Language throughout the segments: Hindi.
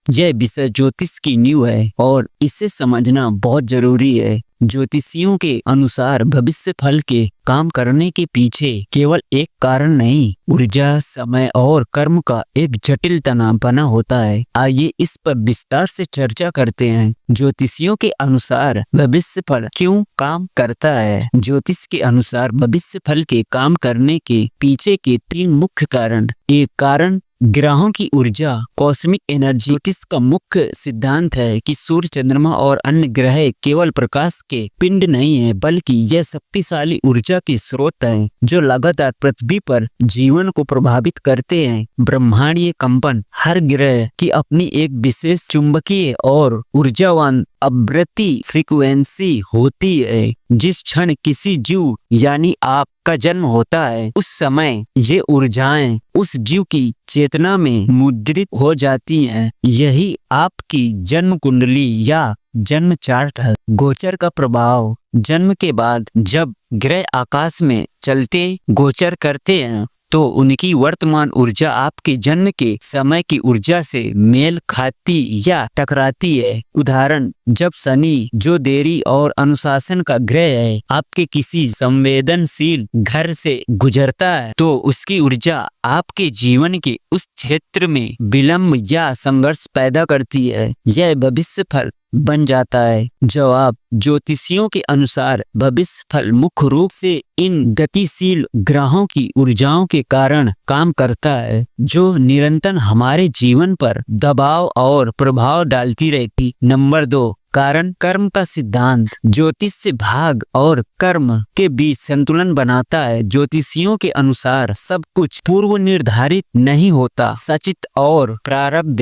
यह विषय ज्योतिष की नींव है और इसे समझना बहुत जरूरी है। ज्योतिषियों के अनुसार भविष्य फल के काम करने के पीछे केवल एक कारण नहीं, ऊर्जा, समय और कर्म का एक जटिल तनाव बना होता है। आइए इस पर विस्तार से चर्चा करते हैं। ज्योतिषियों के अनुसार भविष्य फल क्यों काम करता है? ज्योतिष के अनुसार भविष्य फल के काम करने के पीछे के 3 मुख्य कारण। एक कारण ग्रहों की ऊर्जा, कॉस्मिक एनर्जी। ज्योतिष का मुख्य सिद्धांत है कि सूर्य, चंद्रमा और अन्य ग्रह केवल प्रकाश के पिंड नहीं है, बल्कि यह शक्तिशाली ऊर्जा के स्रोत हैं जो लगातार पृथ्वी पर जीवन को प्रभावित करते हैं। ब्रह्मांडीय कंपन, हर ग्रह की अपनी एक विशेष चुंबकीय और ऊर्जावान आवृत्ति फ्रीक्वेंसी होती है। जिस क्षण किसी जीव यानी आपका जन्म होता है, उस समय ये ऊर्जाएं उस जीव की चेतना में मुद्रित हो जाती हैं। यही आपकी जन्म कुंडली या जन्म चार्ट है। गोचर का प्रभाव, जन्म के बाद जब ग्रह आकाश में चलते गोचर करते हैं तो उनकी वर्तमान ऊर्जा आपके जन्म के समय की ऊर्जा से मेल खाती या टकराती है। उदाहरण, जब शनि, जो देरी और अनुशासन का ग्रह है, आपके किसी संवेदनशील घर से गुजरता है तो उसकी ऊर्जा आपके जीवन के उस क्षेत्र में विलंब या संघर्ष पैदा करती है। यह भविष्य फल बन जाता है। जवाब, ज्योतिषियों के अनुसार भविष्य फल मुख्य रूप से इन गतिशील ग्रहों की ऊर्जाओं के कारण काम करता है, जो निरंतर हमारे जीवन पर दबाव और प्रभाव डालती रहती। नंबर 2, कारण कर्म का सिद्धांत। ज्योतिष से भाग और कर्म के बीच संतुलन बनाता है। ज्योतिषियों के अनुसार सब कुछ पूर्व निर्धारित नहीं होता। सचित और प्रारब्ध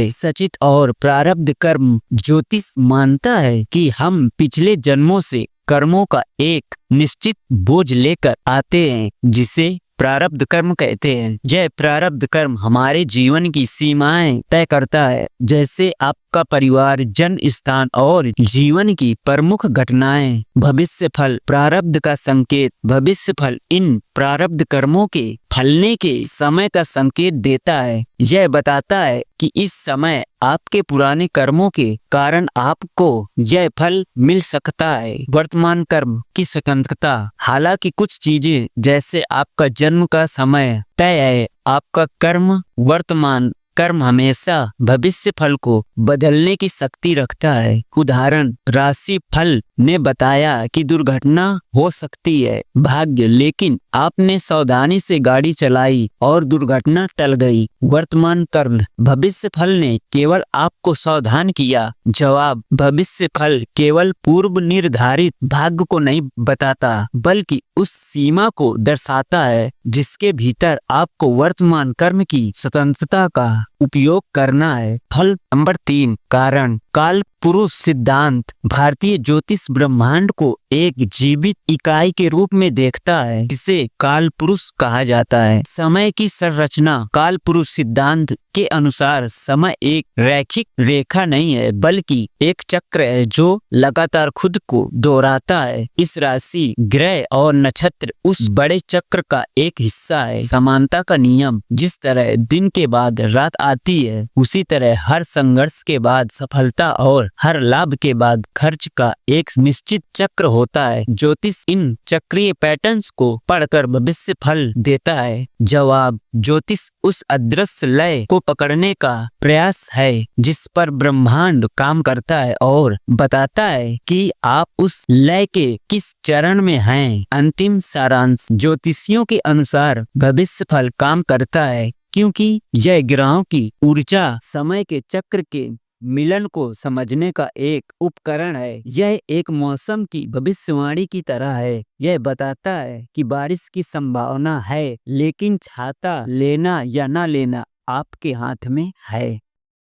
कर्म। ज्योतिष मानता है कि हम पिछले जन्मों से कर्मों का एक निश्चित बोझ लेकर आते हैं, जिसे प्रारब्ध कर्म कहते हैं। यह प्रारब्ध कर्म हमारे जीवन की सीमाएं तय करता है, जैसे आपका परिवार, जन्म स्थान और जीवन की प्रमुख घटनाएं। भविष्य फल, प्रारब्ध का संकेत। भविष्य फल इन प्रारब्ध कर्मों के फलने के समय का संकेत देता है। यह बताता है कि इस समय आपके पुराने कर्मों के कारण आपको यह फल मिल सकता है। वर्तमान कर्म की स्वतंत्रता। हालांकि कुछ चीजें जैसे आपका जन्म का समय तय है, आपका वर्तमान कर्म हमेशा भविष्य फल को बदलने की शक्ति रखता है। उदाहरण, राशि फल ने बताया कि दुर्घटना हो सकती है, भाग्य, लेकिन आपने सावधानी से गाड़ी चलाई और दुर्घटना टल गई। वर्तमान कर्म, भविष्य फल ने केवल आपको सावधान किया। जवाब, भविष्य फल केवल पूर्व निर्धारित भाग्य को नहीं बताता, बल्कि उस सीमा को दर्शाता है जिसके भीतर आपको वर्तमान कर्म की स्वतंत्रता का उपयोग करना है। फल। नंबर 3, कारण काल पुरुष सिद्धांत। भारतीय ज्योतिष ब्रह्मांड को एक जीवित इकाई के रूप में देखता है, जिसे काल पुरुष कहा जाता है। समय की संरचना। काल पुरुष सिद्धांत के अनुसार समय एक रैखिक रेखा नहीं है, बल्कि एक चक्र है जो लगातार खुद को दोहराता है। इस राशि, ग्रह और नक्षत्र उस बड़े चक्र का एक हिस्सा है। समानता का नियम। जिस तरह दिन के बाद रात आती है, उसी तरह हर संघर्ष के बाद सफलता और हर लाभ के बाद खर्च का एक निश्चित चक्र होता है। ज्योतिष इन चक्रीय पैटर्न्स को पढ़कर भविष्य फल देता है। जवाब, ज्योतिष उस अदृश्य लय को पकड़ने का प्रयास है जिस पर ब्रह्मांड काम करता है और बताता है कि आप उस लय के किस चरण में हैं। अंतिम सारांश, ज्योतिषियों के अनुसार भविष्य फल काम करता है क्योंकि यह ग्रहों की ऊर्जा, समय के चक्र के मिलन को समझने का एक उपकरण है। यह एक मौसम की भविष्यवाणी की तरह है। यह बताता है कि बारिश की संभावना है, लेकिन छाता लेना या ना लेना आपके हाथ में है।